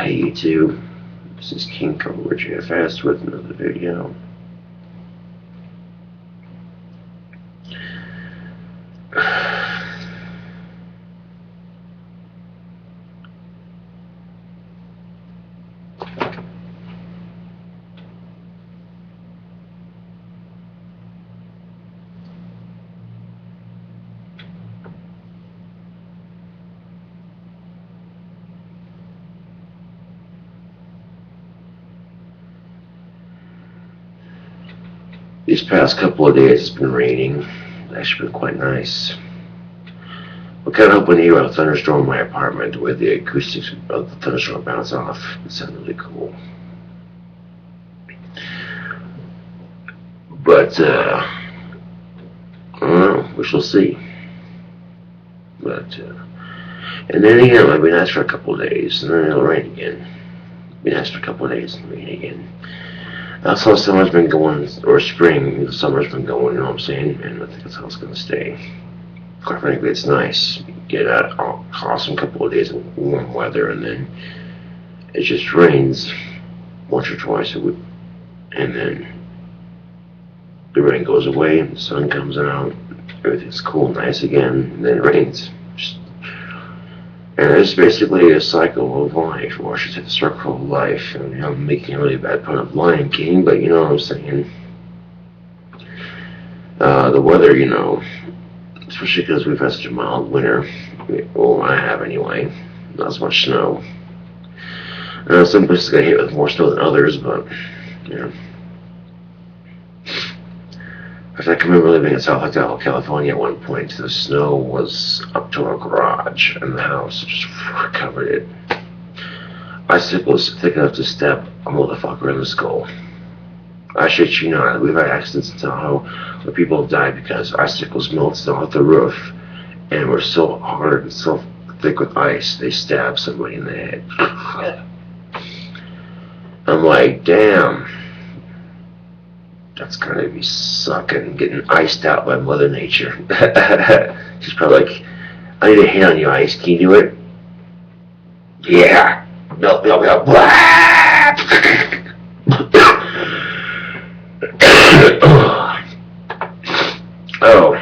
Hey YouTube, this is KingCobraJFS with another video. These past couple of days it's been raining. It's actually been quite nice. I'm kind of hoping to hear a thunderstorm in my apartment where the acoustics of the thunderstorm bounce off. It sounds really cool. But, I don't know. We shall see. But, and then again, it might be nice for a couple of days, and then it'll rain again. Be nice for a couple of days and rain again. That's how summer's been going, or spring, the summer's been going, you know what I'm saying? And I think that's how it's going to stay. Quite frankly, it's nice. Get an awesome couple of days of warm weather, and then it just rains once or twice a week. And then the rain goes away, and the sun comes out, everything's cool, nice again, and then it rains. And it's basically a cycle of life, or I should say the circle of life. And I'm making a really bad pun of Lion King, but you know what I'm saying. The weather, you know, especially because we've had such a mild winter. Well, I have anyway. Not as much snow. Some places got hit with more snow than others, but, you know. I can remember living in South California at one point. The snow was up to our garage, and the house just covered it. Icicles thick enough to step a motherfucker in the skull. I shit you not. We've had accidents in Tahoe where people have died because icicles melted off the roof and were so hard and so thick with ice they stabbed somebody in the head. I'm like, damn. That's gotta be sucking, getting iced out by Mother Nature. She's probably like, I need a hand on you, ice. Can you do it? Yeah. Melt, melt, melt. Oh.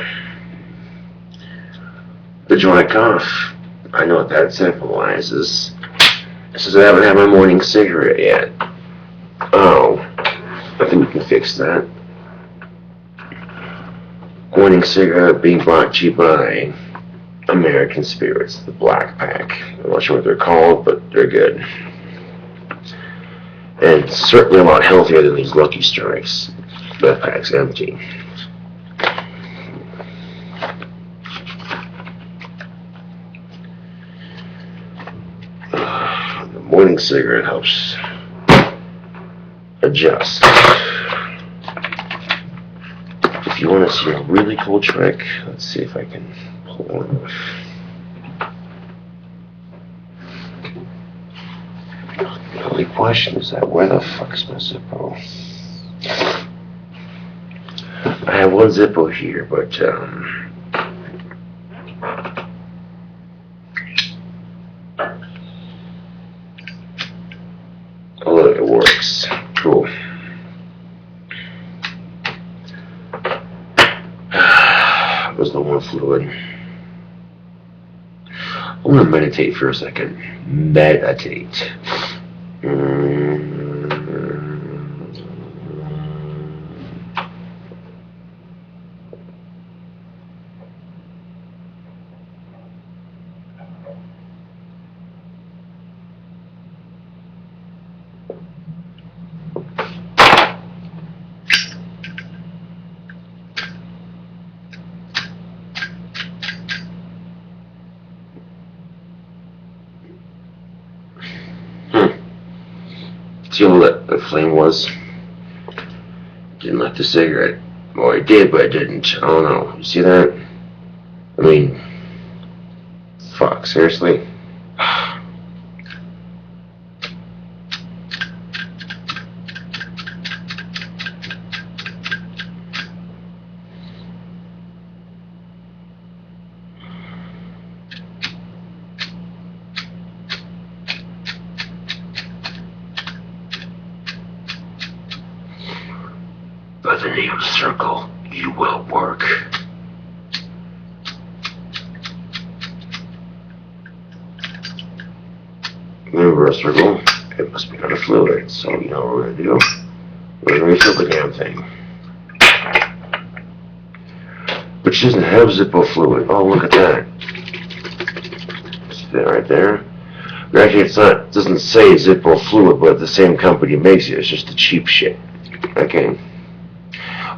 The dry cough. I know what that symbolizes. It says I haven't had my morning cigarette yet. Oh. I think we can fix that. Morning cigarette being brought to you by American Spirits, the Black Pack. I'm not sure what they're called, but they're good. And certainly a lot healthier than these Lucky Strikes. That pack's empty. The morning cigarette helps adjust. If you want to see a really cool trick, let's see if I can pull one off. The only question is that where the fuck is my Zippo? I have one Zippo here, but oh look, it works. Cool. There's no more fluid. I want to meditate for a second. Meditate. See how the flame was? Didn't like the cigarette. Well, I did, but I didn't. I don't know. You see that? I mean, fuck, seriously? the name circle, you will work. Remember a circle, it must be under fluid, so you know what we're going to do. We're going to refill the damn thing. But she doesn't have Zippo fluid. Oh, look at that. See that right there? But actually, it doesn't say Zippo fluid, but the same company makes it. It's just the cheap shit. Okay.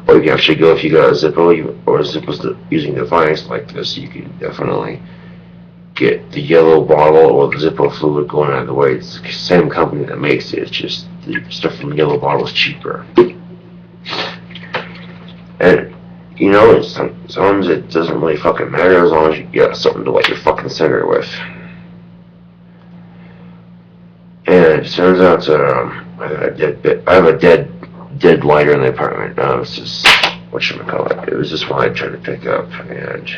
Or you can actually go, if you got a Zippo or a Zippo's using a device like this, you can definitely get the yellow bottle or the Zippo fluid going out of the way. It's the same company that makes it. It's just the stuff from the yellow bottle is cheaper. And you know, sometimes it doesn't really fucking matter as long as you get something to light your fucking cigarette with. And it turns out I have a dead lighter in the apartment. It's just, whatchamacallit, it was just one I tried to pick up, and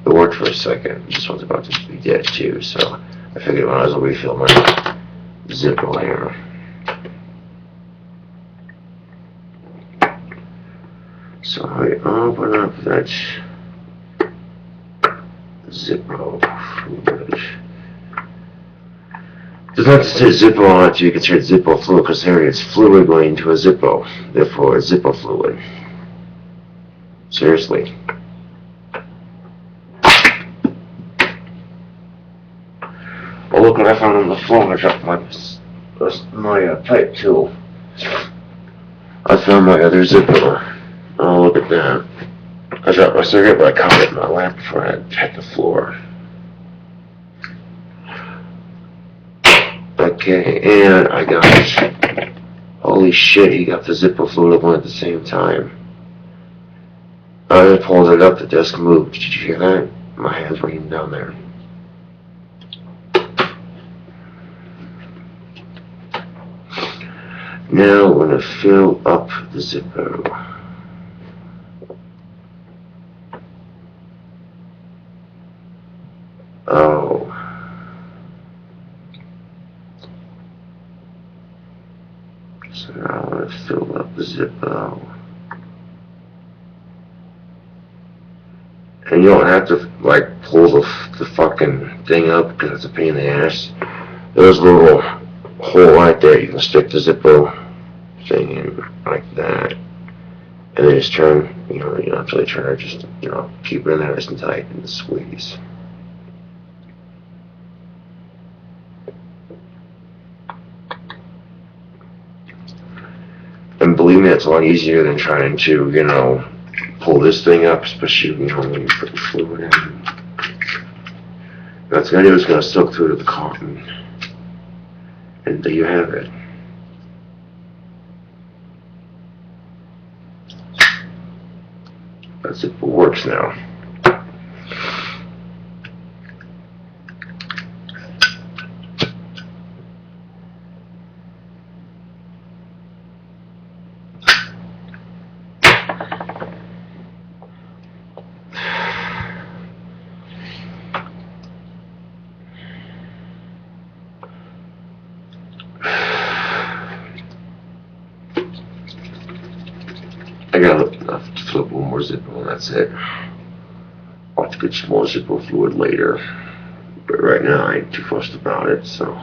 it worked for a second. This one's about to be dead too, so I figured I might as well refill my Zippo here. So I open up that Zippo fluid. It doesn't have to say Zippo on it, so you can say Zippo fluid, because here it's fluid going into a Zippo. Therefore, it's Zippo fluid. Seriously. Oh, look what I found on the floor. I dropped my pipe tool. I found my other Zippo. Oh, look at that. I dropped my cigarette, but I caught it in my lap before I hit the floor. Okay, and I got, holy shit, he got the Zippo fluid going at the same time. I pulled it up, the desk moved. Did you hear that? My hands were even down there. Now I'm going to fill up the Zippo. Oh. So now I'm going to fill up the Zippo. And you don't have to, like, pull the fucking thing up because it's a pain in the ass. There's a little hole right there. You can stick the Zippo thing in like that. And then just turn, you don't have to really turn it, just, keep it in there nice and tight and squeeze. And believe me, it's a lot easier than trying to, pull this thing up, especially, when you put the fluid in. That's going to do is going to soak through to the cotton. And there you have it. That's it, it works now. I gotta flip one more Zippo and that's it. I'll have to get some more Zippo fluid later. But right now I ain't too fussed about it, so.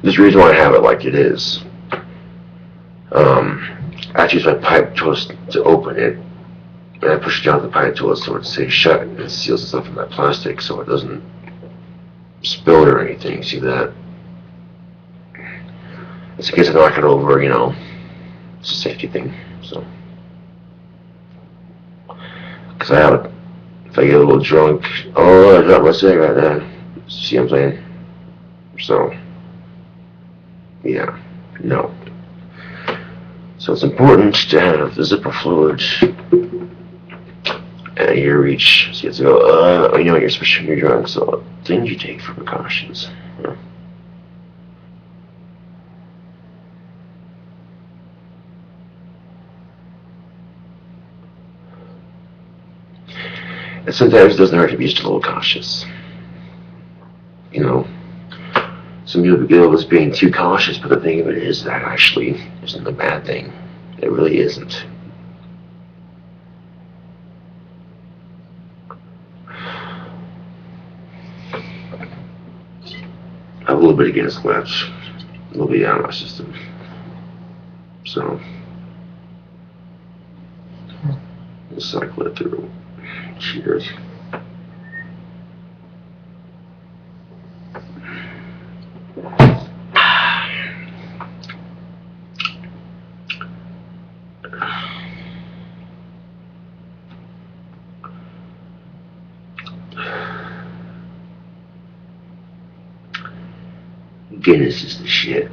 There's a reason why I have it like it is. I use my pipe twist to open it. And I push it down the pipe tool so it stays shut and it seals itself in that plastic so it doesn't spill or anything. See that? It's in case I knock it over, it's a safety thing. So, because I have it, if I get a little drunk, I dropped my cigarette there. See what I'm saying? So, yeah, no. So it's important to have the Zippo fluid at your reach. So you have to go, you're especially when you're drunk, so things you take for precautions. Yeah. And sometimes it doesn't hurt to be just a little cautious. You know, some people feel as being too cautious, but the thing of it is that actually isn't a bad thing. It really isn't. I have a little bit against glitch, a little bit out of my system. So, we'll cycle it through. Cheers. Guinness is the shit.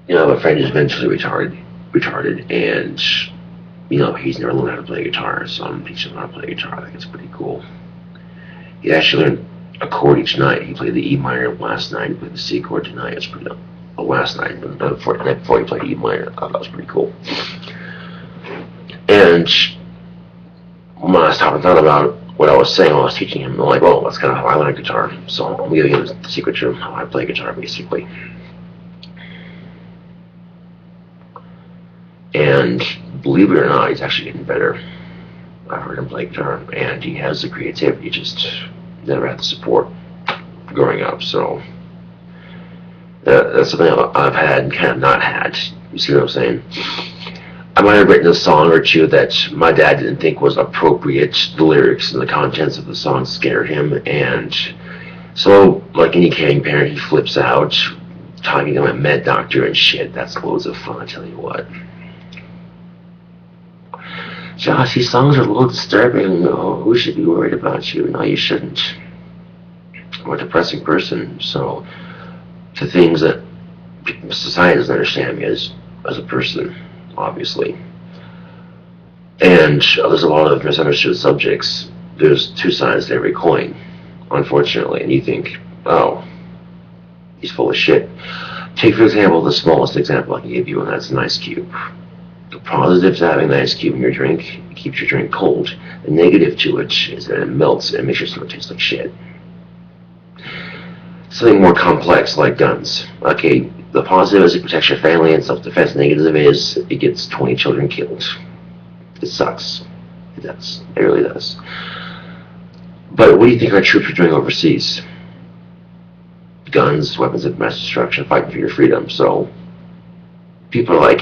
You know, my friend is mentally retarded, and you know, he's never learned how to play guitar, so I'm teaching him how to play guitar. I think it's pretty cool. He actually learned a chord each night. He played the E minor last night, he played the C chord tonight. It's pretty last night, but the night before he played E minor. I thought that was pretty cool. And when I stopped and thought about what I was saying while I was teaching him, I'm like, well, that's kind of how I learned guitar. So I'm giving him the secret to how I play guitar, basically. And believe it or not, he's actually getting better. I've heard him play guitar, and he has the creativity, just never had the support growing up. So that's something I've had and kind of not had. You see what I'm saying? I might have written a song or two that my dad didn't think was appropriate. The lyrics and the contents of the song scared him, and so, like any caring parent, he flips out, talking to my med doctor and shit. That's loads of fun, I tell you what. Josh, these songs are a little disturbing. Oh, who should be worried about you? No, you shouldn't. I'm a depressing person, so the things that society doesn't understand me as a person, obviously. And there's a lot of misunderstood subjects. There's two sides to every coin, unfortunately. And you think, oh, he's full of shit. Take, for example, the smallest example I can give you, and that's an ice cube. The positive to having an ice cube in your drink, it keeps your drink cold. The negative to it is that it melts and makes your stomach taste like shit. Something more complex like guns. Okay, the positive is it protects your family and self-defense. The negative is it gets 20 children killed. It sucks. It does. It really does. But what do you think our troops are doing overseas? Guns, weapons of mass destruction, fighting for your freedom. So people are like,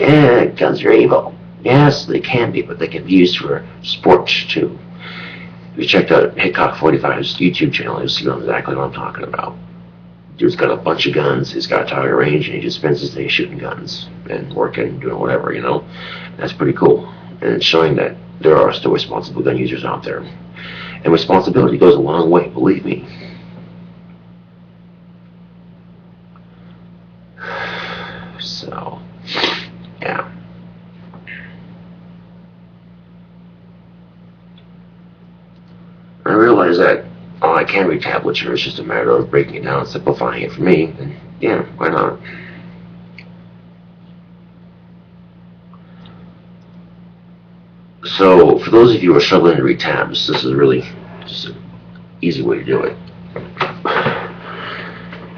guns are evil. Yes, they can be, but they can be used for sport too. If you checked out Hickok 45's YouTube channel, you'll see exactly what I'm talking about. Dude's got a bunch of guns, he's got a target range, and he just spends his day shooting guns and working, doing whatever, you know. That's pretty cool. And it's showing that there are still responsible gun users out there. And responsibility goes a long way, believe me. So, yeah. I realize that I can read tablature. It's just a matter of breaking it down and simplifying it for me. And yeah, why not? So, for those of you who are struggling to read tabs, this is really just an easy way to do it.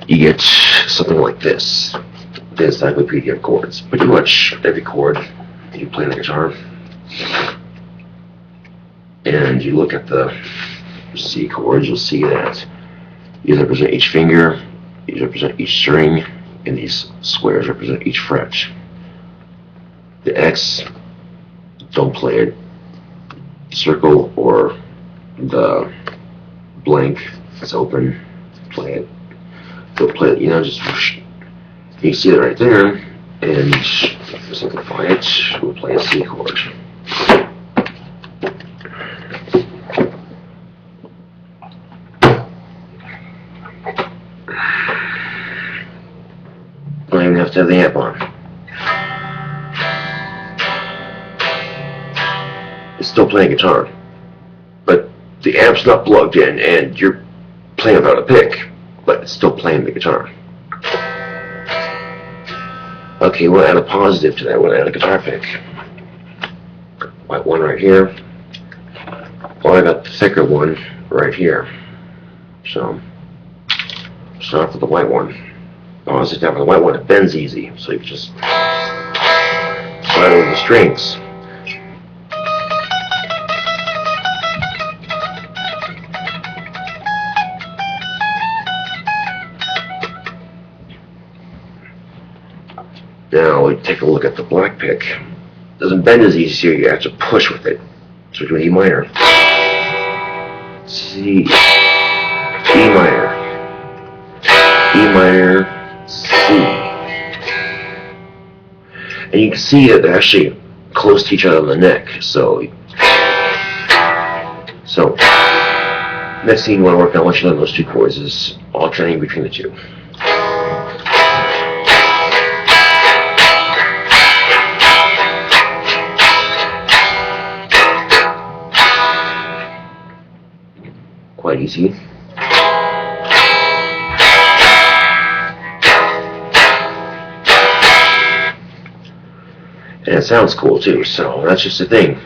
You get something like this. The encyclopedia of chords. Pretty much every chord that you play on the guitar. And you look at the C chords, you'll see that these represent each finger, these represent each string, and these squares represent each fret. The X, don't play it. Circle or the blank, it's open, play it. Don't play it, you know, just whoosh. You can see it right there, and to simplify it, we'll play a C chord. even have to have the amp on. It's still playing guitar, but the amp's not plugged in, and you're playing without a pick, but it's still playing the guitar. Okay, we'll add a positive to that. We'll add a guitar pick. White one right here. Well, I got the thicker one right here. So, start off with the white one. Positive down for the white one. It bends easy, so you just slide over the strings. Now we take a look at the black pick. It doesn't bend as easy, so you have to push with it. So we do E minor, C, E minor, E minor, C. And you can see that they're actually close to each other on the neck. So next thing you want to work on once you learn those two chords is alternating between the two. Quite easy. And it sounds cool too, so that's just the thing.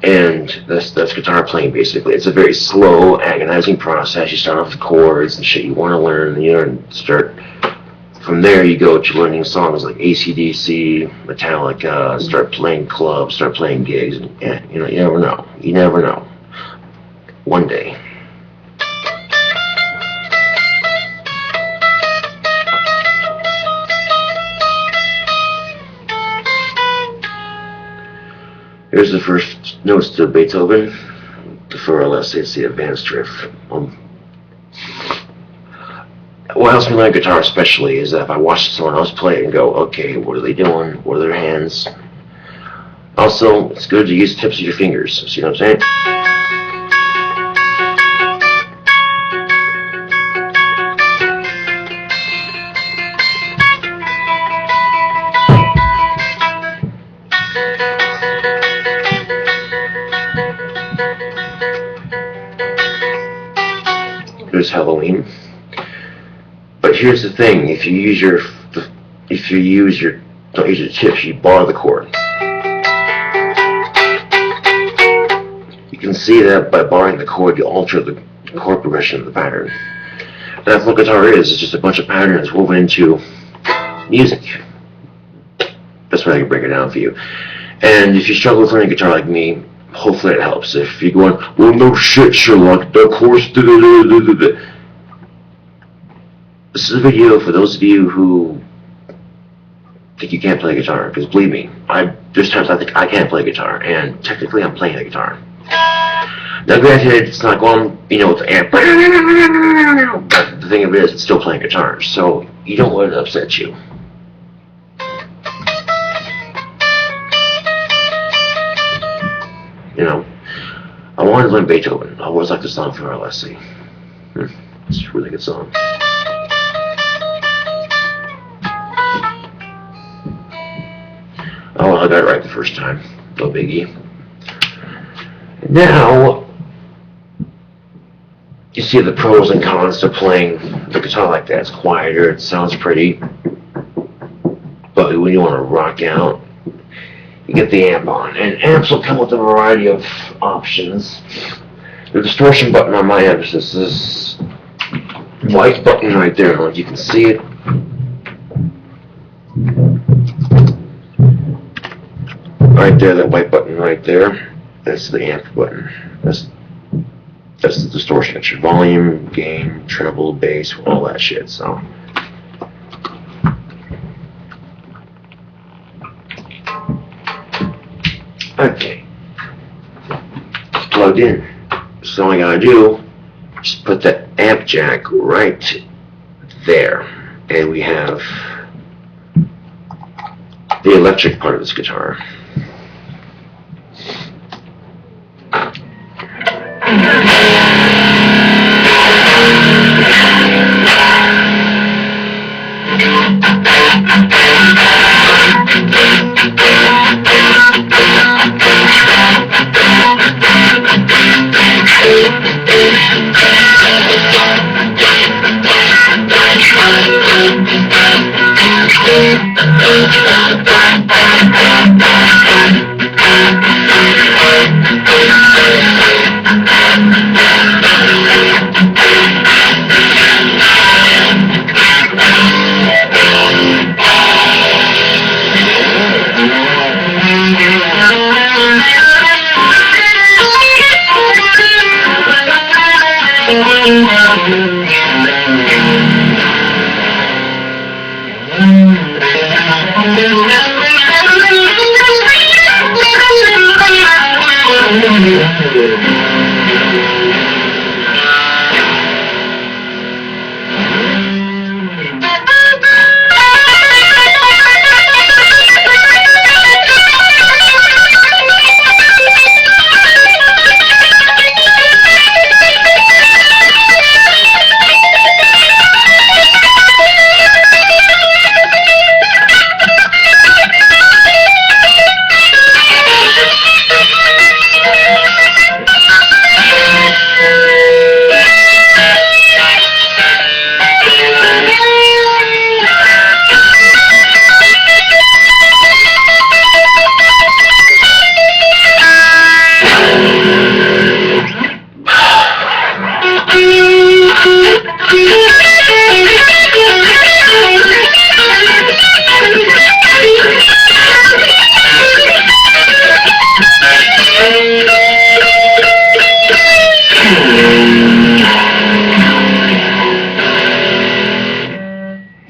And that's guitar playing basically. It's a very slow, agonizing process. You start off with chords and shit you want to learn, and you start from there. You go to learning songs like AC/DC, Metallica, start playing clubs, start playing gigs, and yeah, you never know. You never know. One day. Here's the first notes to Beethoven. For let's say it's the advanced riff. What helps me learn guitar especially is that if I watch someone else play it and go, okay, what are they doing? What are their hands? Also, it's good to use tips of your fingers. See what I'm saying? There's Halloween. But here's the thing: if you don't use your tips, you bar the chord. You can see that by barring the chord, you alter the chord progression of the pattern. And that's what guitar is. It's just a bunch of patterns woven into music. That's why I can break it down for you. And if you struggle with learning guitar like me, hopefully it helps. If you're going, well, no shit, Sherlock, the chorus. This is a video for those of you who think you can't play guitar, because believe me, there's times I think I can't play guitar, and technically I'm playing the guitar. Now granted, it's not going, with the amp, but the thing of it is, it's still playing guitar, so you don't let it upset you. I wanted to learn Beethoven. I always liked the song from RLSC. It's a really good song. Oh, I got it right the first time. No biggie. Now, you see the pros and cons to playing the guitar like that. It's quieter, it sounds pretty. But when you want to rock out, you get the amp on. And amps will come with a variety of options. The distortion button on my amp is this white button right there. I don't know if you can see it. Right there, that white button right there. That's the amp button. That's the distortion. It's your volume, gain, treble, bass, all that shit. So. Okay. It's plugged in. So all I gotta do is put the amp jack right there. And we have the electric part of this guitar.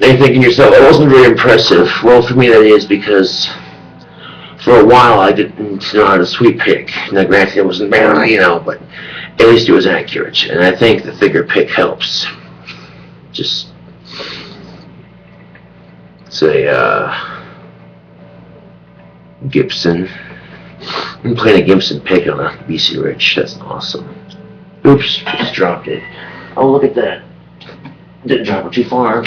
You're thinking to yourself, it wasn't very impressive. Well, for me that is, because for a while I didn't know how to sweep pick. Now granted it wasn't bad, but at least it was accurate. And I think the figure pick helps. Just say, Gibson. I'm playing a Gibson pick on a BC Rich. That's awesome. Oops, just dropped it. Oh, look at that. Didn't drop it too far.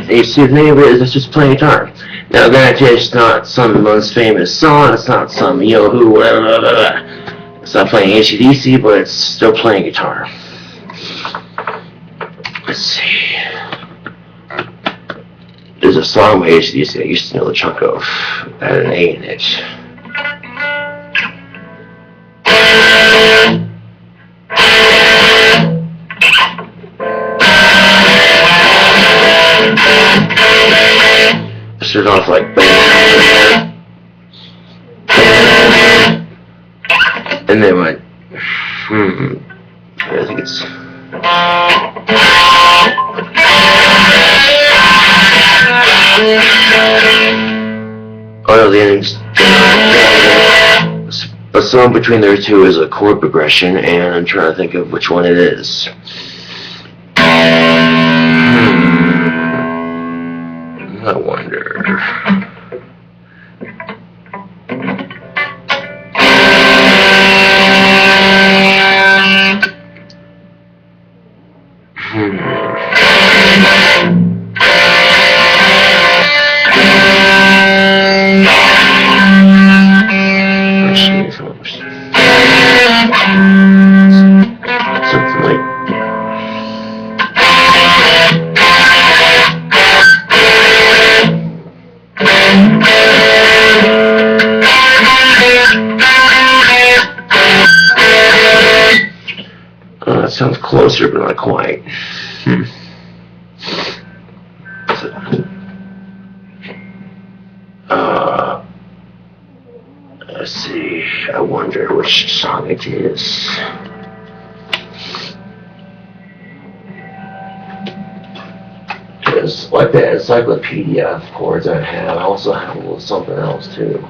You see, the name of it is just playing guitar. Now, granted, it's not some most famous song, it's not some, who, whatever, blah, blah, blah. It's not playing AC/DC, but it's still playing guitar. Let's see. There's a song by AC/DC I used to know the chunk of. That had an A in it. Started off like, and then went, I think it's, oh no, the ending's, a song between their two is a chord progression, and I'm trying to think of which one it is. I wonder. Something like closer, but not quite. Let's see. I wonder which song it is. Because, like that encyclopedia of chords I have, I also have a little something else too.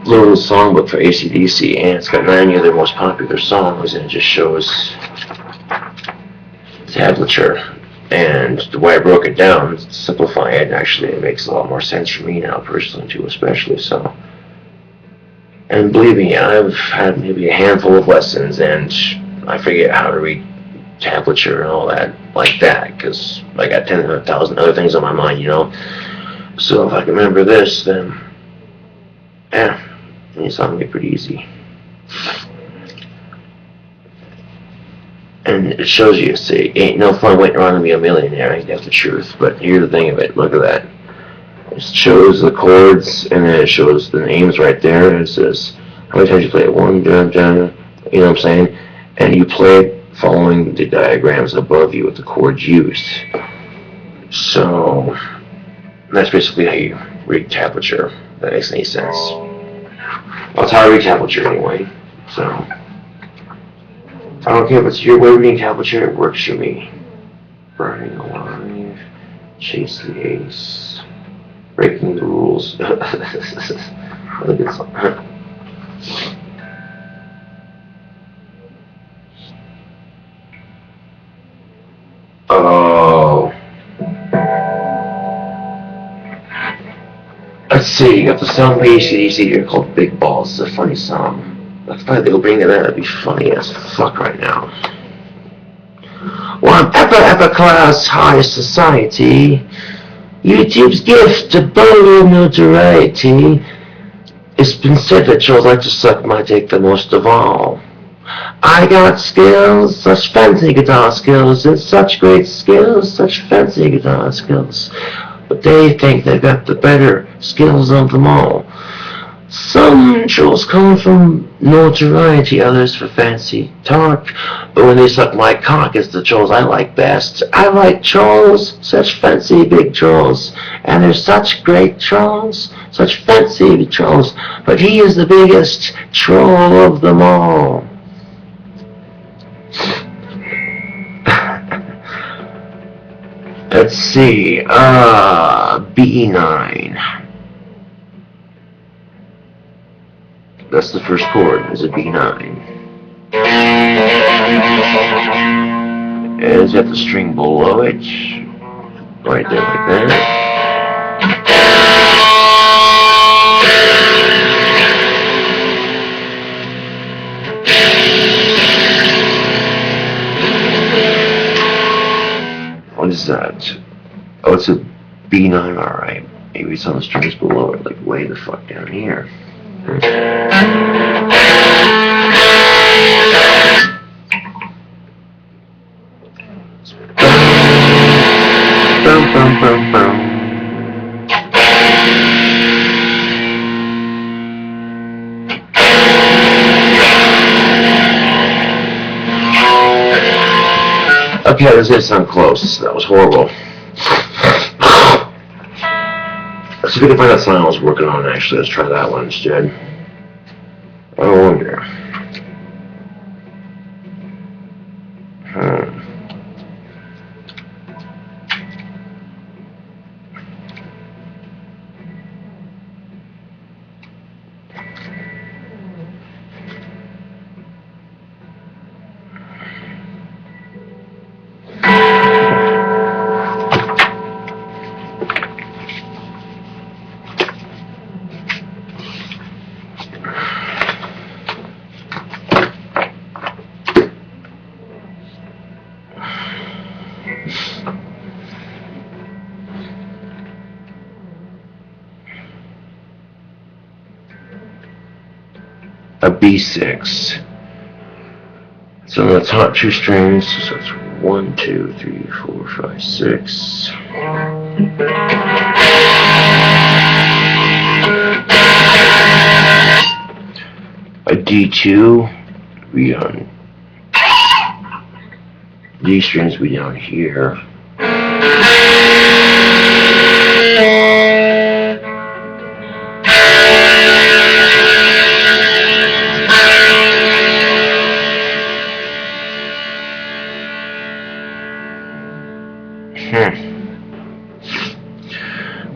Little songbook for AC/DC, and it's got 90 of their most popular songs, and it just shows tablature. And the way I broke it down, simplify it, actually it makes a lot more sense for me now, personally too, especially so. And believe me, I've had maybe a handful of lessons, and I forget how to read tablature and all that like that, because I got 10,000 other things on my mind, you know. So if I can remember this, then yeah, it's gonna be pretty easy. And it shows you, see, ain't no fun waiting around to be a millionaire, ain't that the truth? But here's the thing of it, look at that. It shows the chords, and then it shows the names right there, and it says how many times you play it. One, dun, dun, you know what I'm saying? And you play it following the diagrams above you with the chords used. So that's basically how you read tablature. If that makes any sense. That's how I read tablature anyway. So I don't care if it's your way of reading tablature, it works for me. Burning alive, chase the ace, breaking the rules. What a good song. Oh. Let's see, you got the song by AC/DC here called Big Balls. It's a funny song. I thought they'll bring it out. That'd be funny as fuck right now. Well, I'm upper class, high society. YouTube's gift to bold notoriety. It's been said that you'll like to suck my dick the most of all. I got skills, such fancy guitar skills, and such great skills, such fancy guitar skills. But they think they've got the better skills of them all. Some trolls come from notoriety, others for fancy talk. But when they suck my cock, it's the trolls I like best. I like trolls, such fancy big trolls. And they're such great trolls, such fancy big trolls. But he is the biggest troll of them all. Let's see, B9. That's the first chord, is a B9. And it's got the string below it, right there like that. What is that? Oh, it's a B9, alright. Maybe it's on the strings below it, like way the fuck down here. Bum, bum, bum, bum. Okay, this did sound close. That was horrible. Let's see if we can find that song I was working on, actually. Let's try that one instead. I wonder. A B6. So on the top two strings, so it's 1, 2, 3, 4, 5, 6. A D2, be on these strings be down here.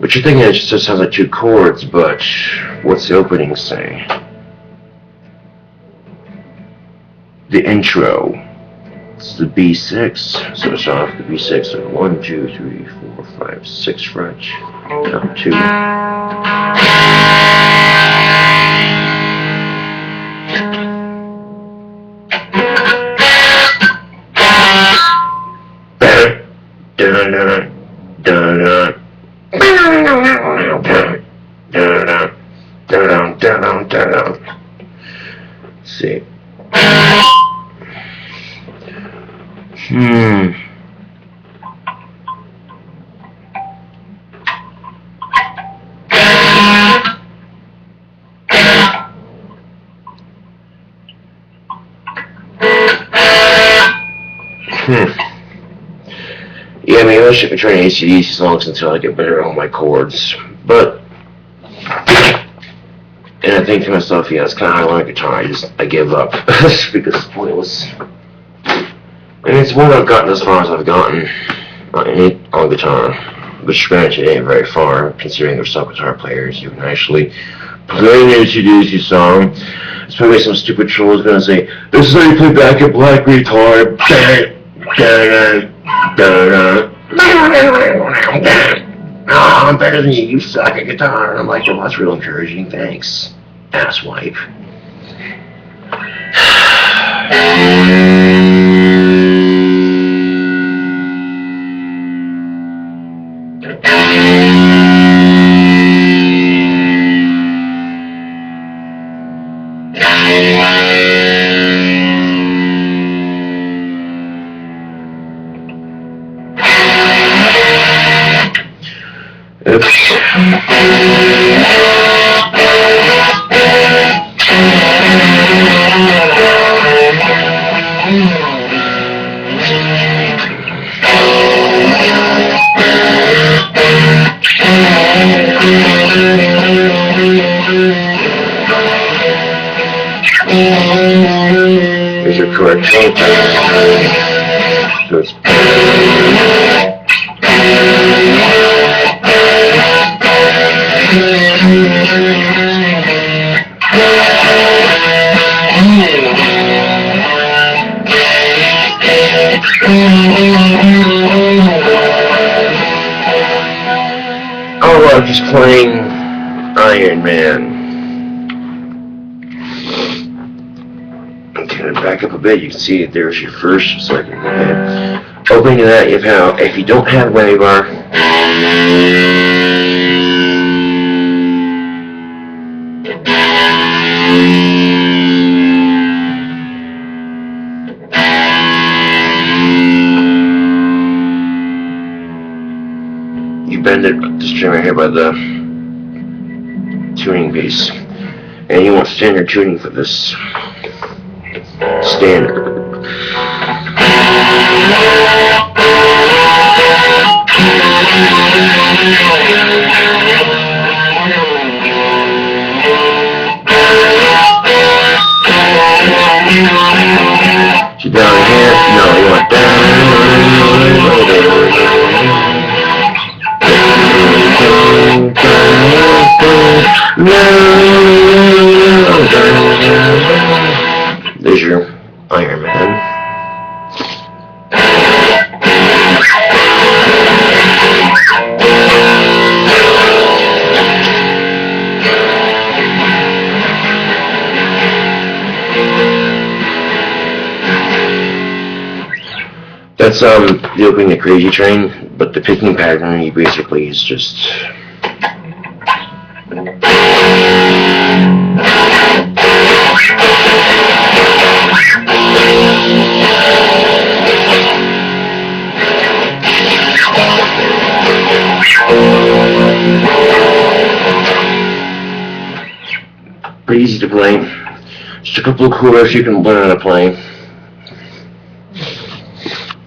But you're thinking it just sounds like 2 chords, but what's the opening say? The intro. It's the B6. So it's off the B6. So 1, 2, 3, 4, 5, 6 frets. Down 2. See. Yeah, maybe I should be trying ACDC songs until I get better at all my chords. But, and I think to myself, yeah, it's kind of how I learn guitar. I give up because it's pointless. And it's when I've gotten as far as I've gotten on guitar, which granted ain't very far, considering there's some guitar players who can actually play an ACDC song. It's probably some stupid troll is gonna say, "This is how you play back at black guitar." Oh, I'm better than you. You suck at guitar. And I'm like, well, that's real encouraging. Thanks, asswipe. Here's your correct tone. So it's oh, I'm just playing Iron Man. Okay, back up a bit. You can see that there's your first, second. Okay. Opening to that, if you don't have whammy bar, you bend it, this string right here by the tuning piece, and you want standard tuning for this. Standard. So down here, no, you want down. There's your Iron Man. That's the opening the Crazy Train, but the picking pattern you basically is just pretty easy to play. Just a couple of chords you can learn how to play.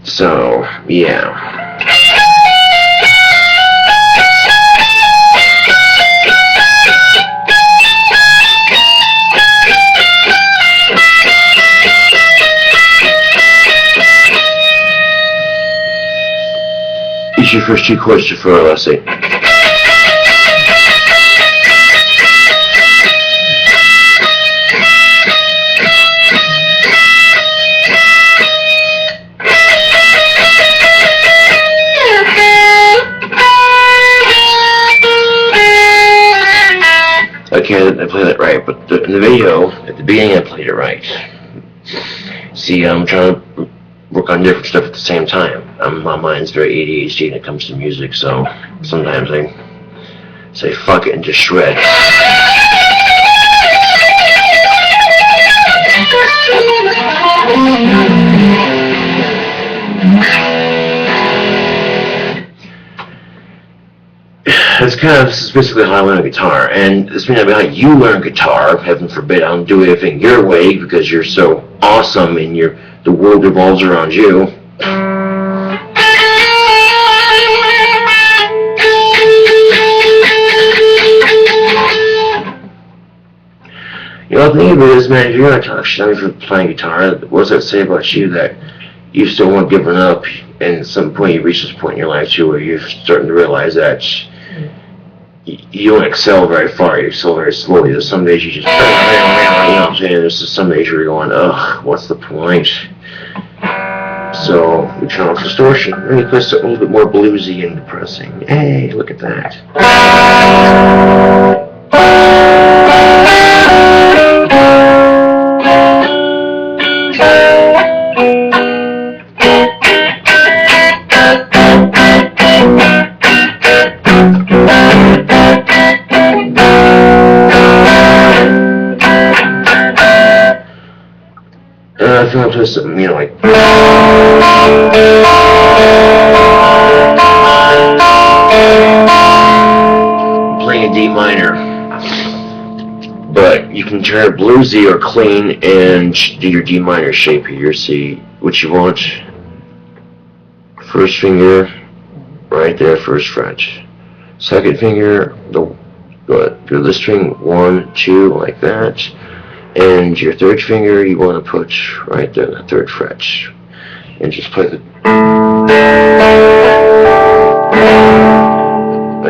So, yeah. Each your first 2 chords to 4, let's see. Okay, I played that right, but in the video, at the beginning, I played it right. See, I'm trying to work on different stuff at the same time. My mind's very ADHD when it comes to music, so sometimes I say fuck it and just shred. This is basically how I learn guitar, and this may not be how you learn guitar. Heaven forbid I don't do anything your way because you're so awesome and the world revolves around you. You know, the thing about it is, man, if you're gonna talk shit on me for playing guitar, what does that say about you that you still weren't giving up, and at some point you reach this point in your life too where you're starting to realize that you don't excel very far, you excel very slowly. There's some days you just, you know what I'm saying, there's just some days where you're going, ugh, what's the point? So, we turn off distortion, and we play something a little bit more bluesy and depressing. Hey, look at that. I feel like there's something, you know, like playing a D minor, but you can turn it bluesy or clean and do your D minor shape here. See what you want. First finger, right there, first fret. Second finger, go to the string, 1, 2, like that. And your third finger you want to put right there, the 3rd fret, and just play the.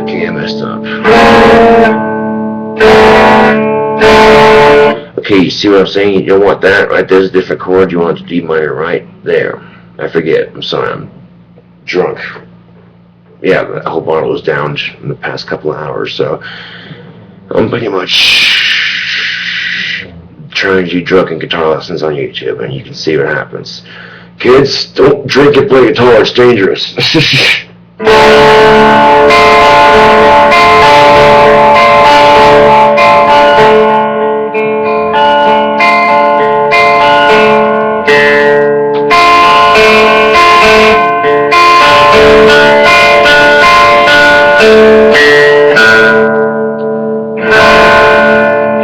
Okay, I messed up. Okay, you see what I'm saying? You don't want that right there's a different chord. You want the D minor right there. I forget. I'm sorry. I'm drunk. Yeah, the whole bottle was down in the past couple of hours, so I'm pretty much trying to do drunken guitar lessons on YouTube, and you can see what happens. Kids, don't drink and play guitar, it's dangerous.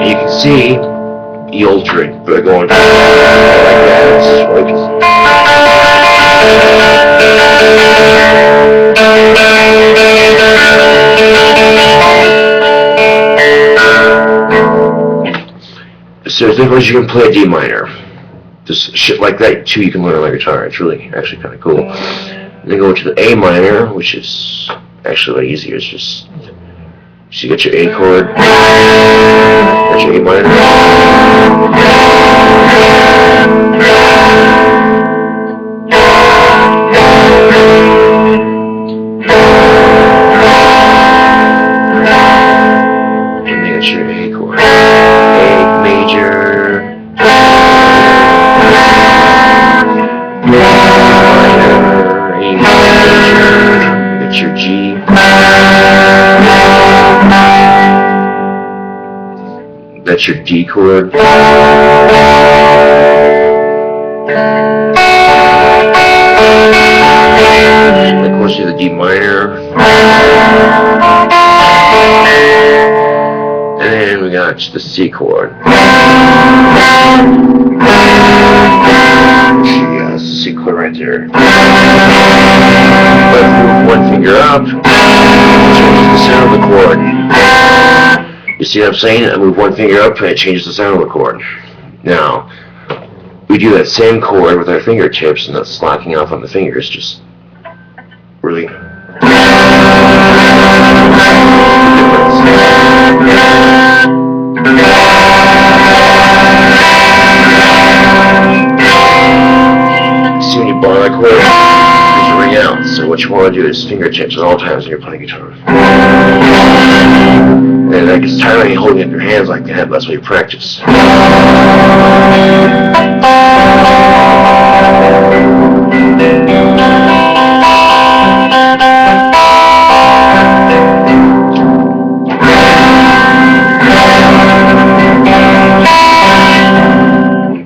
You can see the alter it by going like that. So there's different ways you can play a D minor. Just shit like that too you can learn on my guitar. It's really actually kind of cool. And then go to the A minor, which is actually a lot easier. It's just so you get your A chord, that's your A minor. And then get your A chord, A major, minor, A major, get your G. That's your D chord. And of course, you have the D minor. And then we got the C chord. That's the C chord right there. But move one finger up, changes the sound of the chord. You see what I'm saying? I move one finger up and it changes the sound of the chord. Now, we do that same chord with our fingertips and not slacking off on the fingers, just really. See when you bar that chord, there's a ring out. So what you want to do is fingertips at all times when you're playing guitar. And that gets tired of you holding up your hands like that, but that's what you practice.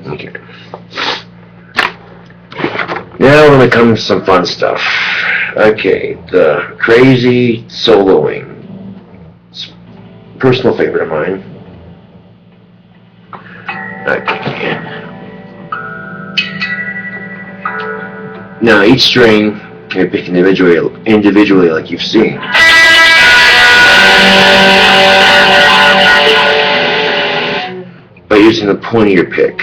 Okay. Now when it comes to some fun stuff. Okay, the crazy soloing. It's a personal favorite of mine. Okay. Now each string can be picked individually like you've seen. By using the point of your pick.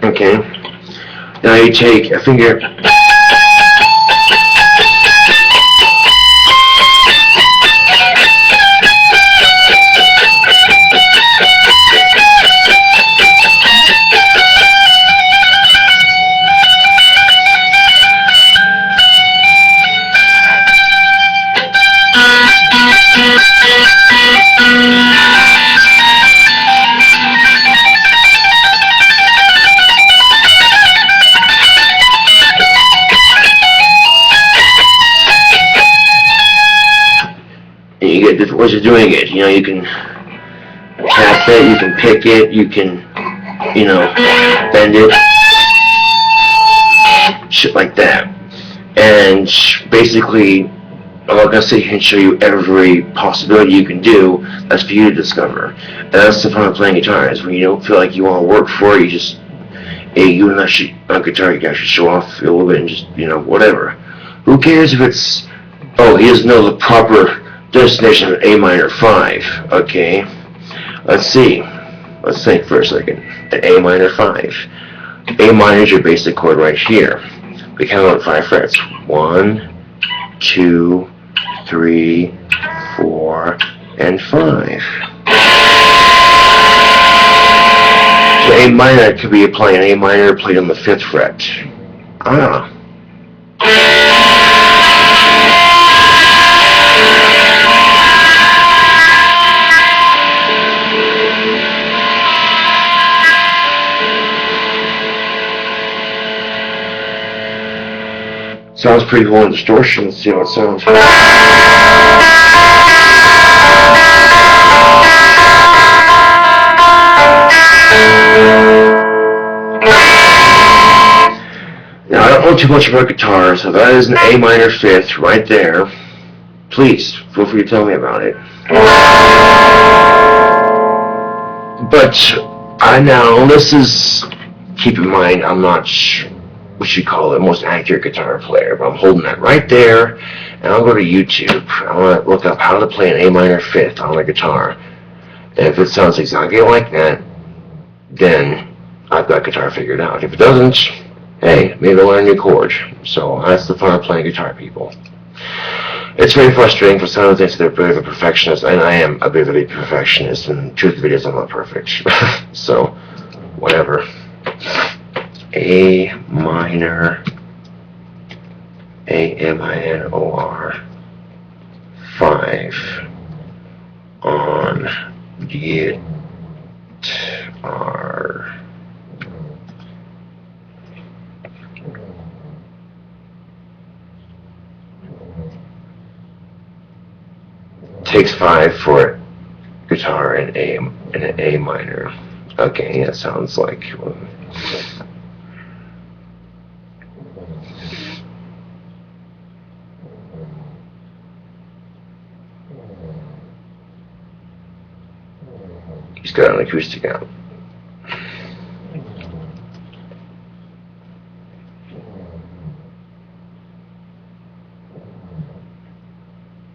Okay. Now you take a finger. And you get different ways of doing it. You know, you can tap it, you can pick it, you can, you know, bend it, shit like that. And basically, I'm not gonna sit here and show you every possibility you can do. That's for you to discover. And that's the fun of playing guitar, is when you don't feel like you want to work for it, you just, hey, you and I should, on guitar, you guys should show off a little bit and just, you know, whatever. Who cares if it's, oh, he doesn't know the proper destination of A minor 5, okay? Let's see. Let's think for a second. An A minor 5. A minor is your basic chord right here. We count on 5 frets. 1, 2, 3, 4, and 5. So A minor could be playing A minor played on the 5th fret. Ah. Sounds pretty cool in distortion. Let's see how it sounds. Now, I don't know too much about guitar, so that is an A minor 5th right there. Please, feel free to tell me about it. But I know this is, keep in mind, I'm not what you call it, most accurate guitar player, but I'm holding that right there, and I'll go to YouTube. I want to look up how to play an A minor 5th on a guitar. And if it sounds exactly like that, then I've got guitar figured out. If it doesn't, hey, maybe I'll learn a new chord. So that's the fun of playing guitar, people. It's very frustrating for someone who thinks they're a bit of a perfectionist, and I am a bit of a perfectionist, and truth be told, I'm not perfect. So, whatever. A minor, A-M-I-N-O-R, 5 on guitar. Takes 5 for guitar and an A minor. Okay, that sounds like. got an acoustic out.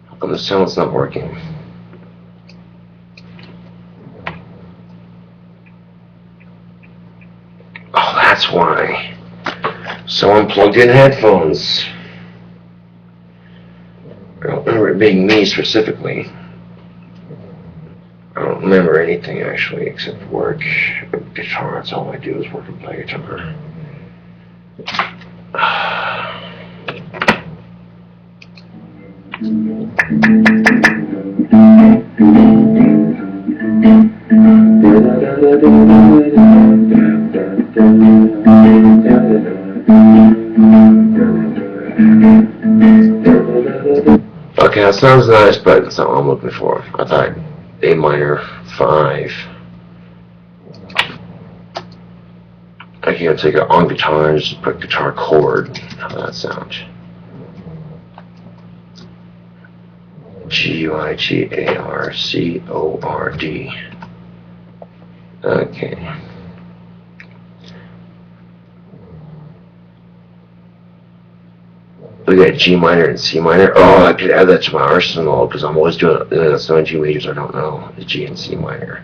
How come the sound's not working? Oh, that's why. Someone plugged in headphones. I don't remember it being me specifically. I don't remember anything actually except work. Guitar, that's all I do is work and play guitar. Okay, that sounds nice, but that's not what I'm looking for. I thought A minor 5. I can't take it on guitar and just put guitar chord. How does that sound? G-U-I-G-A-R-C-O-R-D. Okay. We got G minor and C minor. Oh, I could add that to my arsenal because I'm always doing so many G majors I don't know. The G and C minor.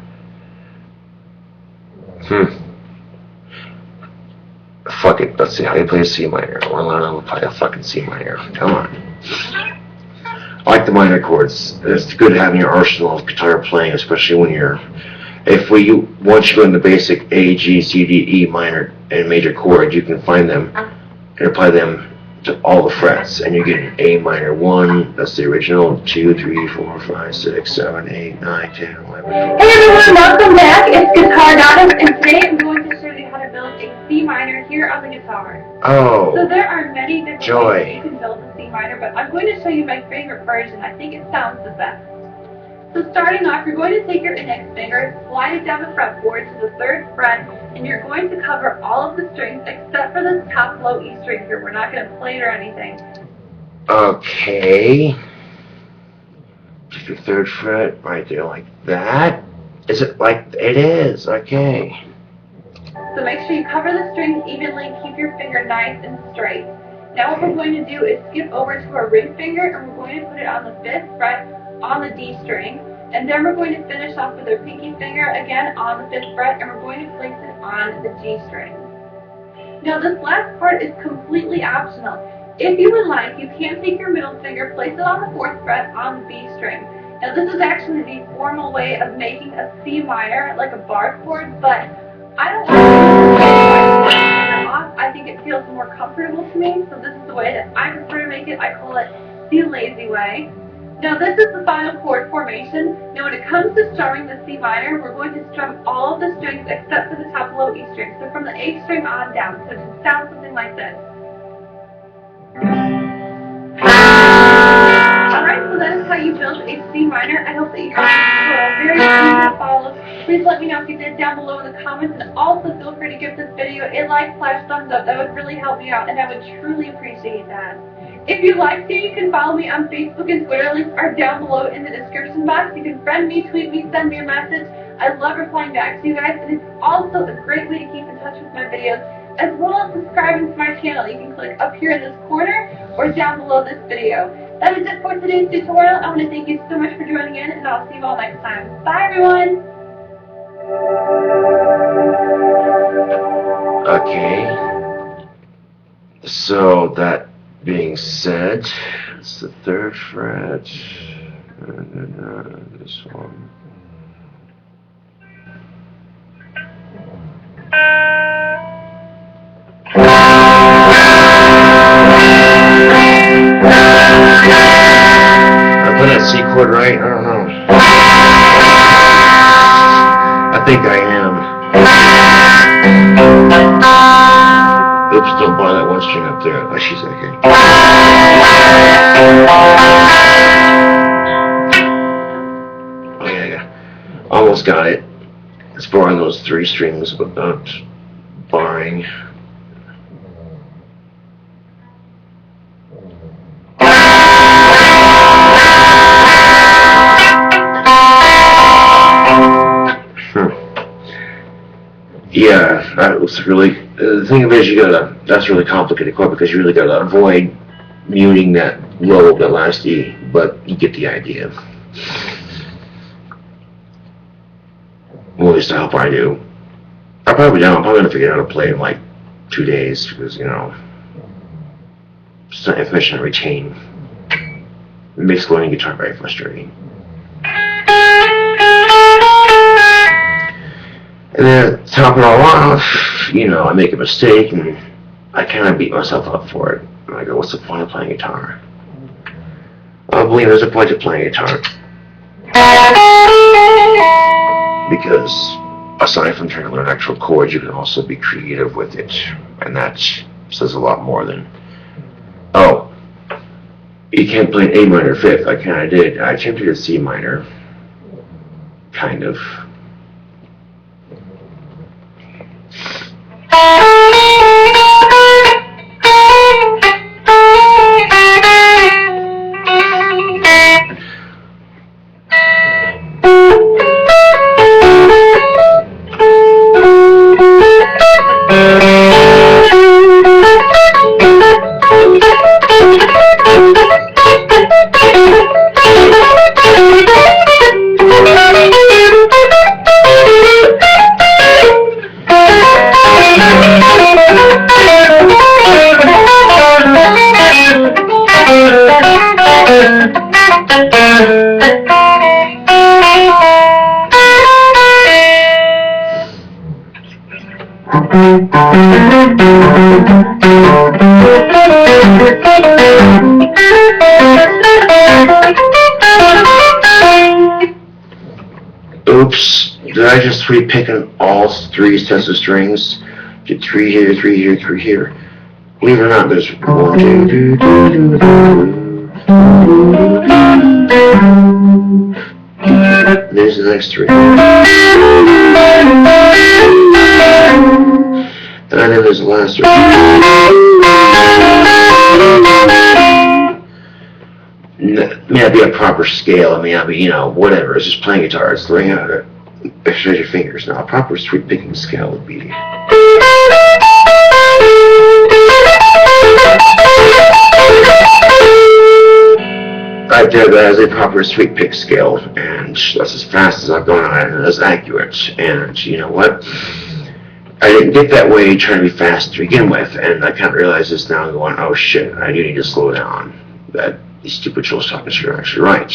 Fuck it. Let's see how you play a C minor. I want to learn how to play a fucking C minor. Come on. I like the minor chords. It's good having your arsenal of guitar playing, especially when you're. Once you go into basic A, G, C, D, E minor and major chords, you can find them and apply them to all the frets, and you get an A minor 1, that's the original, 2, 3, 4, 5, 6, 7, 8, 9, 10, 11, 12. Hey everyone, welcome back. It's Guitar Donna, and today I'm going to show you how to build a C minor here on the guitar. Oh, so there are many different joy. ways you can build a C minor, but I'm going to show you my favorite version. I think it sounds the best. So starting off, you're going to take your index finger, slide it down the fretboard to the 3rd fret, and you're going to cover all of the strings except for this top low E string here. We're not going to play it or anything. Okay. Take the 3rd fret right there like that. Is it like it is? Okay. So make sure you cover the strings evenly and keep your finger nice and straight. Now what we're going to do is skip over to our ring finger and we're going to put it on the 5th fret on the D string, and then we're going to finish off with our pinky finger again on the 5th fret, and we're going to place it on the G string. Now this last part is completely optional. If you would like, you can take your middle finger, place it on the 4th fret on the B string. Now this is actually the formal way of making a C minor, like a bar chord, but I don't like it off. I think it feels more comfortable to me, so this is the way that I prefer to make it. I call it the lazy way. Now this is the final chord formation. Now when it comes to strumming the C minor, we're going to strum all of the strings except for the top low E string. So from the A string on down. So it should sound something like this. Alright, so that is how you build a C minor. I hope that you found this tutorial very easy to follow. Please let me know if you did down below in the comments, and also feel free to give this video a like/thumbs up. That would really help me out, and I would truly appreciate that. If you'd like to, you can follow me on Facebook and Twitter. Links are down below in the description box. You can friend me, tweet me, send me a message. I love replying back to you guys, and it's also a great way to keep in touch with my videos, as well as subscribing to my channel. You can click up here in this corner or down below this video. That is it for today's tutorial. I want to thank you so much for joining in, and I'll see you all next time. Bye, everyone! Okay. So that being said, it's the 3rd fret, and then this one. I put that C chord right? I don't know. I think I am. Oops, don't bar that one string up there. Oh, she's okay. Oh, yeah. Almost got it. It's barring those 3 strings, but not barring. Yeah, that was really, the thing of it is that's really complicated chord because you really gotta avoid muting that low of that last E, but you get the idea. Well, at least I hope I do. I'm probably gonna figure out how to play in like 2 days because, it's not information I retain. It makes learning guitar very frustrating. And then to top it all off, I make a mistake and I kind of beat myself up for it. And I go, what's the point of playing guitar? I believe there's a point to playing guitar. Because aside from trying to learn actual chords, you can also be creative with it. And that says a lot more than, oh, you can't play an A minor fifth. I kind of did. I attempted a C minor. Kind of. Oops, did I just pick on all 3 sets of strings? Get 3 here, 3 here, 3 here. Believe it or not, there's 1, 2, 2, 2, 2, 2. There's the next 3. And then there's the last 3. May not be a proper scale, it may not be, whatever, it's just playing guitar, it's learning how to exercise your fingers. Now, a proper sweep picking scale would be... Right there, that is a proper sweep pick scale, and that's as fast as I've gone on it, and that's accurate, and you know what? I didn't get that way trying to be fast to begin with, and I kind of realize this now going, oh shit, I do need to slow down. That these stupid showstoppers are actually right.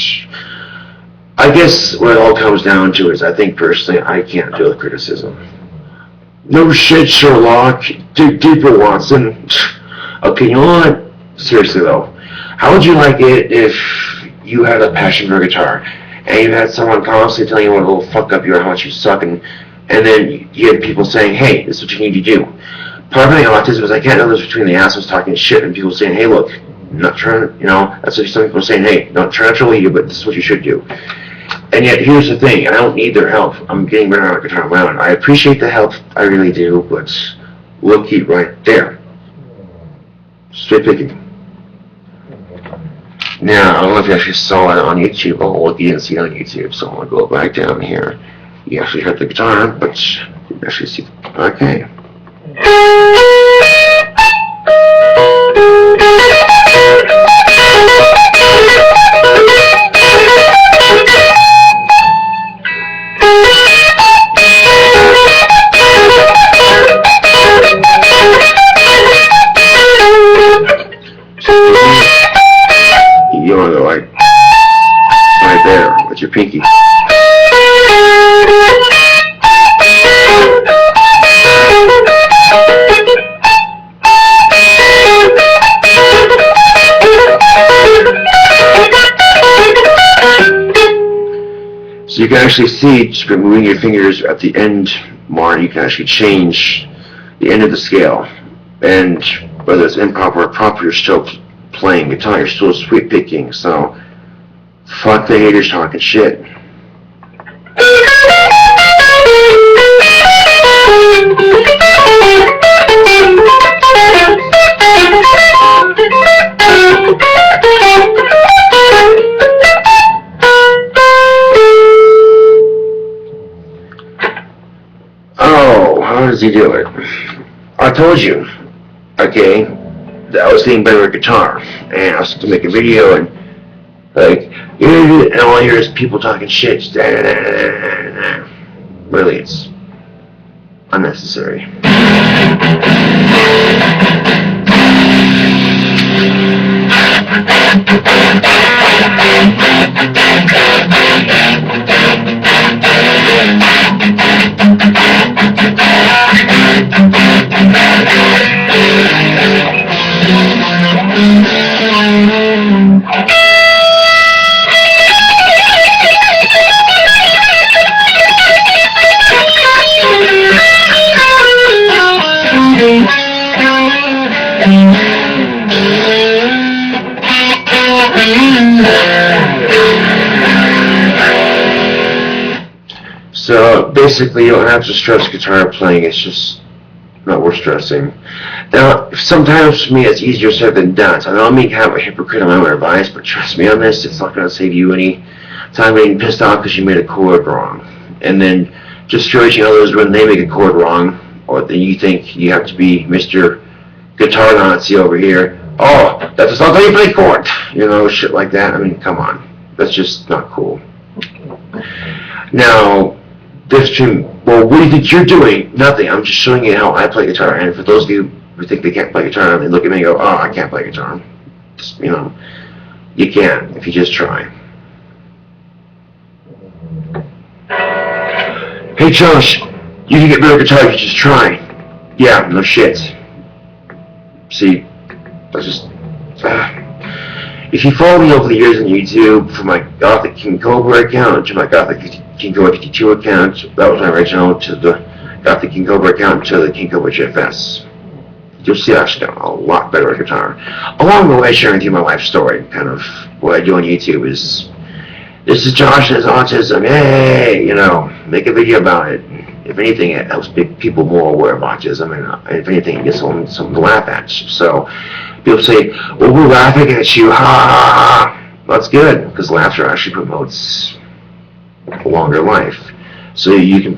I guess what it all comes down to is I think personally I can't deal with criticism. No shit, Sherlock. Dig deeper, Watson. Okay, you know what? Seriously though, how would you like it if you had a passion for guitar and you had someone constantly telling you what a little fuck up you are, how much you suck, and then you had people saying, hey, this is what you need to do. Part of my autism is I can't know this between the assholes talking shit and people saying, hey, look, I'm not trying to, that's what some people are saying, hey, not trying to troll you, but this is what you should do. And yet, here's the thing, I don't need their help. I'm getting better on guitar on my own. I appreciate the help, I really do, but looky right there. Straight picking. Now, I don't know if you actually saw it on YouTube. Oh, look, you didn't see it on YouTube, so I'm going to go back down here. You actually heard the guitar, but you didn't actually see. Okay. You want to go like right there with your pinky. So you can actually see, just by moving your fingers at the end mark, you can actually change the end of the scale. And whether it's improper or proper, you're still playing guitar, you're still sweep picking. So, fuck the haters talking shit. Oh, How does he do it? I told you, okay, that I was getting better at guitar, and I was to make a video, and like, and all I hear is people talking shit. Really, it's unnecessary. So basically, you don't have to stress guitar playing. It's just not worth stressing. Now, sometimes for me, it's easier said than done. So I know I'm being kind of a hypocrite on my own advice, but trust me on this, it's not going to save you any time getting pissed off because you made a chord wrong, and then just discouraging others when they make a chord wrong, or then you think you have to be Mr. Guitar Nazi over here. Oh, that's not how you play chord. You know, shit like that. I mean, come on. That's just not cool. Now, this stream, well, what do you think you're doing? Nothing. I'm just showing you how I play guitar. And for those of you who think they can't play guitar, they look at me and go, oh, I can't play guitar. Just, you know, you can if you just try. Hey, Josh, you can get better at guitar if you just try. Yeah, no shit. See, that's just... If you follow me over the years on YouTube, from my Gothic King Cobra account to my Gothic King Cobra 52 account, that was my original, to the Gothic King Cobra account, to the KingCobraJFS, you'll see I've done a lot better at guitar. Along the way, sharing with you my life story, kind of what I do on YouTube is, this is Josh and his autism, hey, you know, make a video about it. If anything, it helps make people more aware of autism, and if anything, it gets something to laugh at. So, people say, well, we're laughing at you, ha ha ha. That's good, because laughter actually promotes a longer life. So you can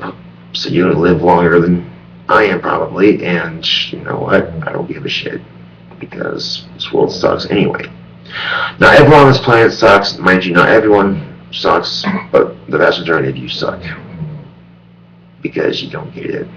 live longer than I am probably, and you know what? I don't give a shit, because this world sucks anyway. Not everyone on this planet sucks. Mind you, not everyone sucks, but the vast majority of you suck. Because you don't get it.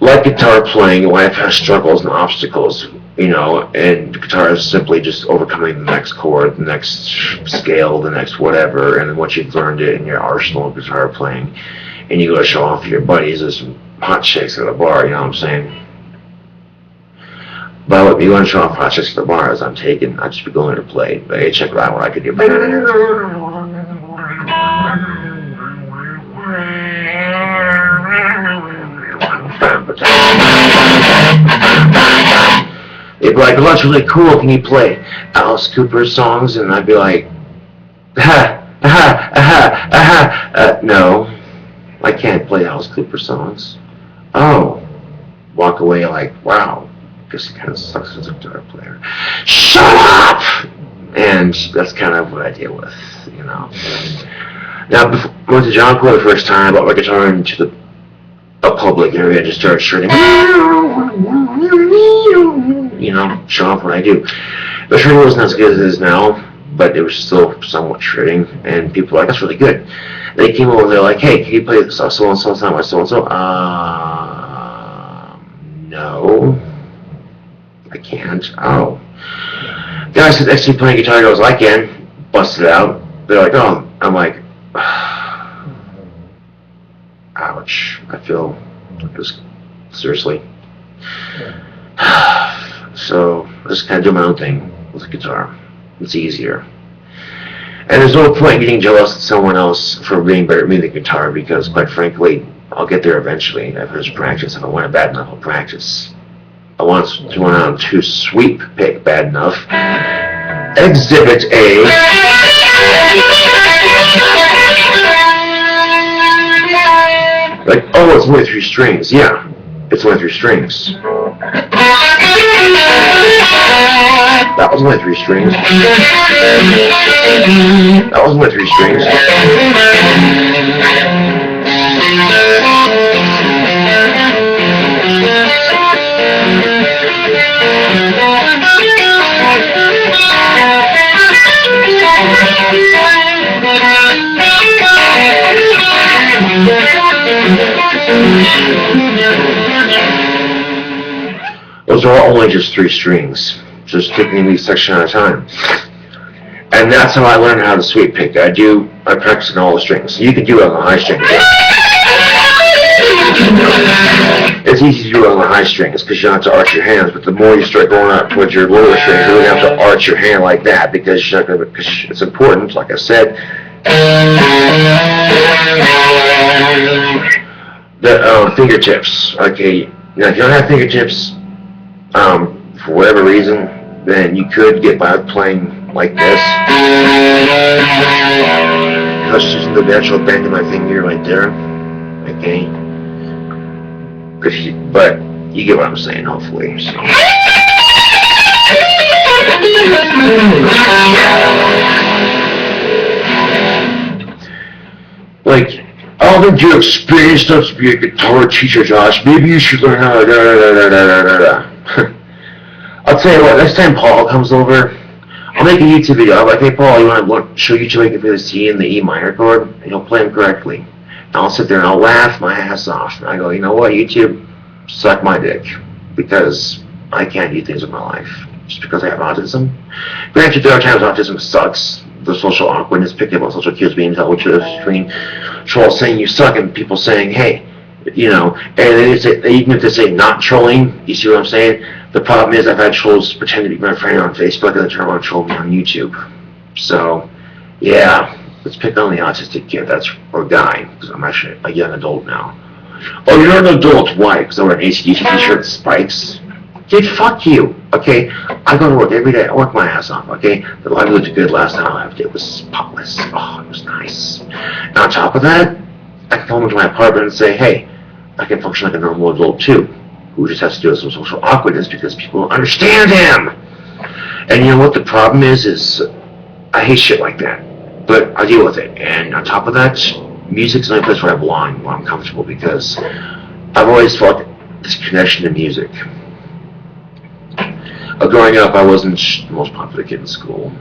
Like guitar playing, life has struggles and obstacles, you know, and guitar is simply just overcoming the next chord, the next scale, the next whatever, and then once you've learned it in your arsenal of guitar playing, and you go to show off to your buddies, there's some hot chicks at a bar, you know what I'm saying? But I wouldn't be going to show off hot chicks at the bar as I'm taking, I'd just be going to play, but hey, check it out what I could do. They'd be like, oh, that's really cool, can you play Alice Cooper songs? And I'd be like, no, I can't play Alice Cooper songs. Oh, walk away like, wow, guess it kind of sucks as a guitar player. Shut up! And that's kind of what I deal with, you know. Now, before I went to John for the first time, I brought my guitar into a public area, I just started shredding, you know, show off what I do. The shredding wasn't as good as it is now, but it was still somewhat shredding, and people were like, that's really good. They came over, they're like, hey, can you play so-and-so, so-and-so? No, I can't. Oh. Guy said next to me playing guitar, goes, I can. Busted out. They're like, oh, I'm like, ouch, I feel just, seriously. So, I just kind of do my own thing with the guitar. It's easier. And there's no point getting jealous at someone else for being better at me than guitar, because, quite frankly, I'll get there eventually. If I just practice, if I want it bad enough, I'll practice. I want to run out to sweep pick bad enough. Exhibit A. Like, oh, it's only 3 strings. Yeah, it's only 3 strings. That was my 3 strings. That was my 3 strings. Those are only just 3 strings, just taking each section at a time. And that's how I learned how to sweep pick. I practice on all the strings. You can do it on the high strings. It's easy to do it on the high strings because you don't have to arch your hands, but the more you start going out towards your lower strings, you really have to arch your hand like that because it's important, like I said. The fingertips. Okay, now if you don't have fingertips, for whatever reason, then you could get by playing like this. That's just the natural bend of my finger right there. Okay. But you get what I'm saying, hopefully. So. Like, I don't think you're experienced enough to be a guitar teacher, Josh. Maybe you should learn how to da-da-da-da-da-da-da. I'll tell you what, next time Paul comes over, I'll make a YouTube video. I'm like, hey Paul, you want to show YouTube how you can play the C and the E minor chord? And he'll play them correctly. And I'll sit there and I'll laugh my ass off. And I go, you know what, YouTube, suck my dick. Because I can't do things with my life. Just because I have autism. Granted, there are times autism sucks. The social awkwardness, picking up on social cues, being able to between trolls saying you suck and people saying, hey, you know, and then even if they say not trolling, you see what I'm saying? The problem is I've had trolls pretend to be my friend on Facebook and then turn around and troll me on YouTube. So, yeah, let's pick on the autistic kid, or guy, because I'm actually a young adult now. Oh, you're an adult, why? Because I wear an ACDC t-shirt with spikes? Dude, fuck you, okay? I go to work every day, I work my ass off, okay? The livelihood was good last time I left, it was spotless. Oh, it was nice. And on top of that, I can come into my apartment and say, hey, I can function like a normal adult too, who just has to deal with some social awkwardness because people don't understand him. And you know what the problem is I hate shit like that, but I deal with it. And on top of that, music's the only place where I belong, where I'm comfortable, because I've always felt this connection to music. Growing up, I wasn't the most popular kid in school,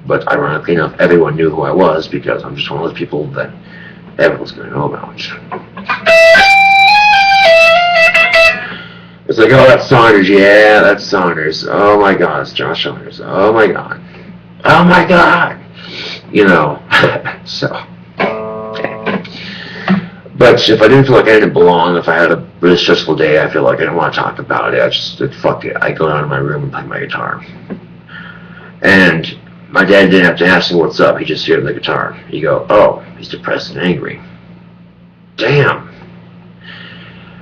but ironically enough, everyone knew who I was because I'm just one of those people that everyone's going to know about. It's like, oh, that's Saunders. Yeah, that's Saunders. Oh my God, it's Josh Saunders. Oh my God. Oh my God. You know, so. But if I didn't feel like I didn't belong, if I had a really stressful day, I feel like I didn't want to talk about it. Fuck it. I go down to my room and play my guitar. And my dad didn't have to ask me what's up. He just heard the guitar. He'd go, oh, he's depressed and angry. Damn.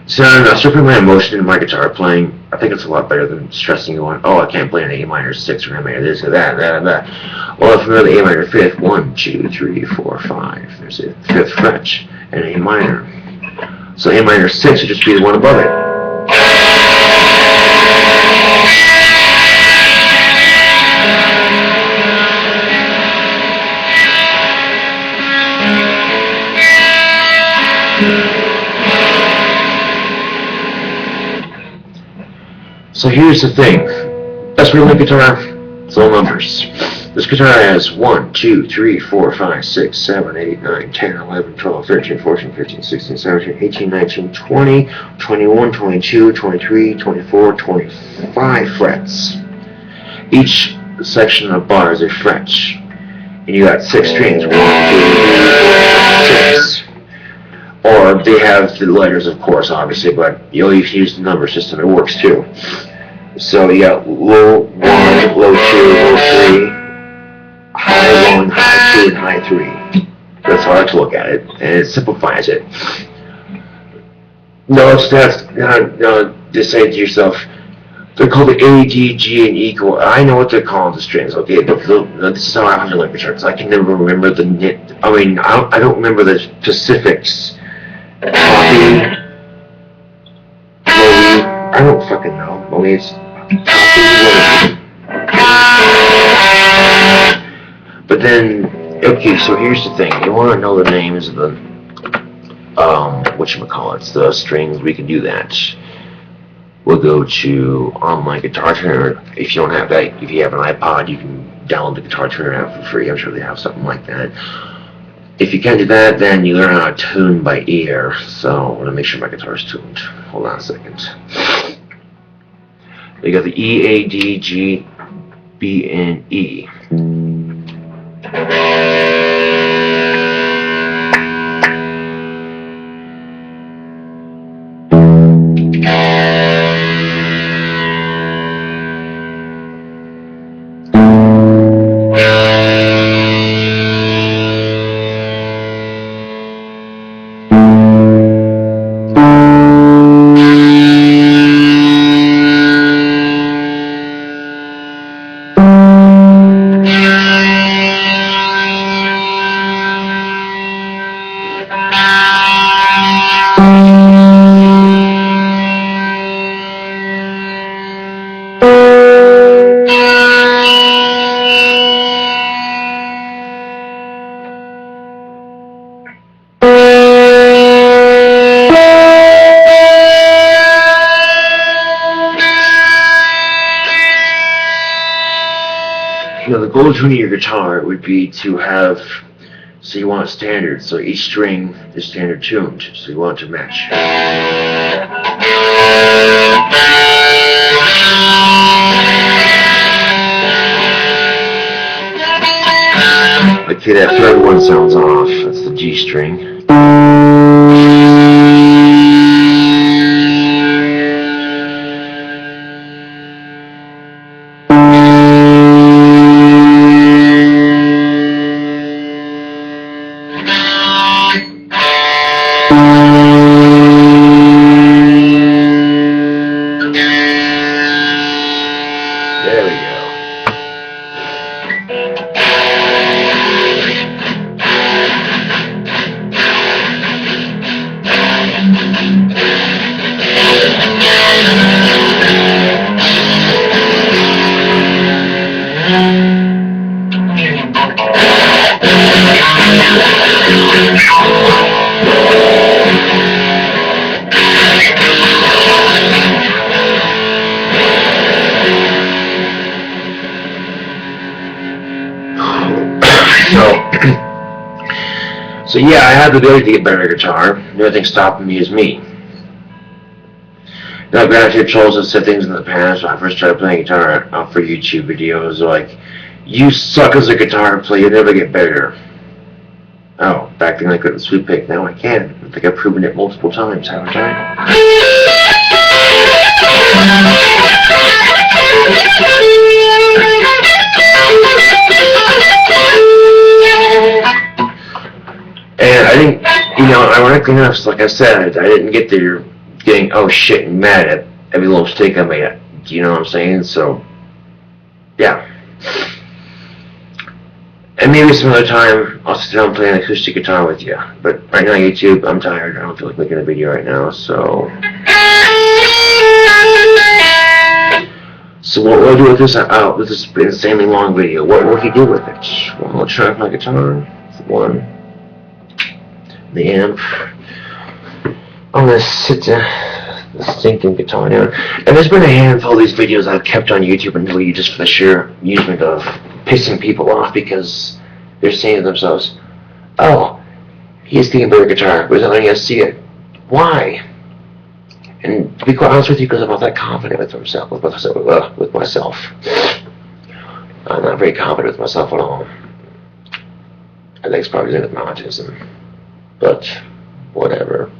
So I start putting my emotion into my guitar playing. I think it's a lot better than stressing going, oh, I can't play an A minor 6 or an A minor this or that, that, and that. Well, if I'm in the A minor 5th, 1, 2, 3, 4, 5, there's a 5th fret and A minor. So A minor 6 would just be the one above it. So here's the thing. That's really guitar. It's all numbers. This guitar has 1, 2, 3, 4, 5, 6, 7, 8, 9, 10, 11, 12, 13, 14, 15, 16, 17, 18, 19, 20, 21, 22, 23, 24, 25 frets. Each section of bar is a fret. And you got 6 strings. 1, 2, 3, 6. Or they have the letters, of course, obviously, but you always use the number system. It works too. So you got low 1, low 2, low 3, high 1, high 2, and high 3. That's how I like to look at it, and it simplifies it. No, just say to yourself, they're called the A, D, G, and E chord. I know what they're calling the strings, okay, but this is how I have to like the charts. I can never remember the I don't remember the specifics. Copy, Chloe, I don't fucking know. Chloe's copy, But then, okay, so here's the thing. You want to know the names of the, whatchamacallits, the strings, we can do that. We'll go to online guitar tuner. If you don't have that, if you have an iPod, you can download the guitar tuner app for free. I'm sure they have something like that. If you can't do that, then you learn how to tune by ear. So I'm going to make sure my guitar is tuned. Hold on a second. We got the E, A, D, G, B, and E. Now the goal to tuning your guitar would be to have, so you want standard, so each string is standard tuned, so you want it to match. Okay, that third one sounds off, that's the G string. There we go. So yeah, I have the ability to get better at guitar. The only thing stopping me is me. Now, granted, I've chosen to said things in the past. When I first started playing guitar out for YouTube videos, like, "You suck as a guitar player. You'll never get better." Oh, back then I couldn't sweep pick. Now I can. I think I've proven it multiple times, haven't I? And I think, ironically enough, like I said, I didn't get there getting, oh shit, and mad at every little mistake I made. Do you know what I'm saying? So, yeah. And maybe some other time I'll sit down and play an acoustic guitar with you. But right now, YouTube, I'm tired. I don't feel like making a video right now, so. So what will I do with this? With this insanely long video? What will he do with it? One more try with my guitar. One. The amp. I'm gonna sit the stinking guitar down. And there's been a handful of these videos I've kept on YouTube and deleted just for the sheer amusement of pissing people off because they're saying to themselves, "Oh, he's getting a better guitar, but he's not letting us see it. Why?" And to be quite honest with you, because I'm not that confident with myself. I'm not very confident with myself at all. I think it's probably with my autism. But whatever.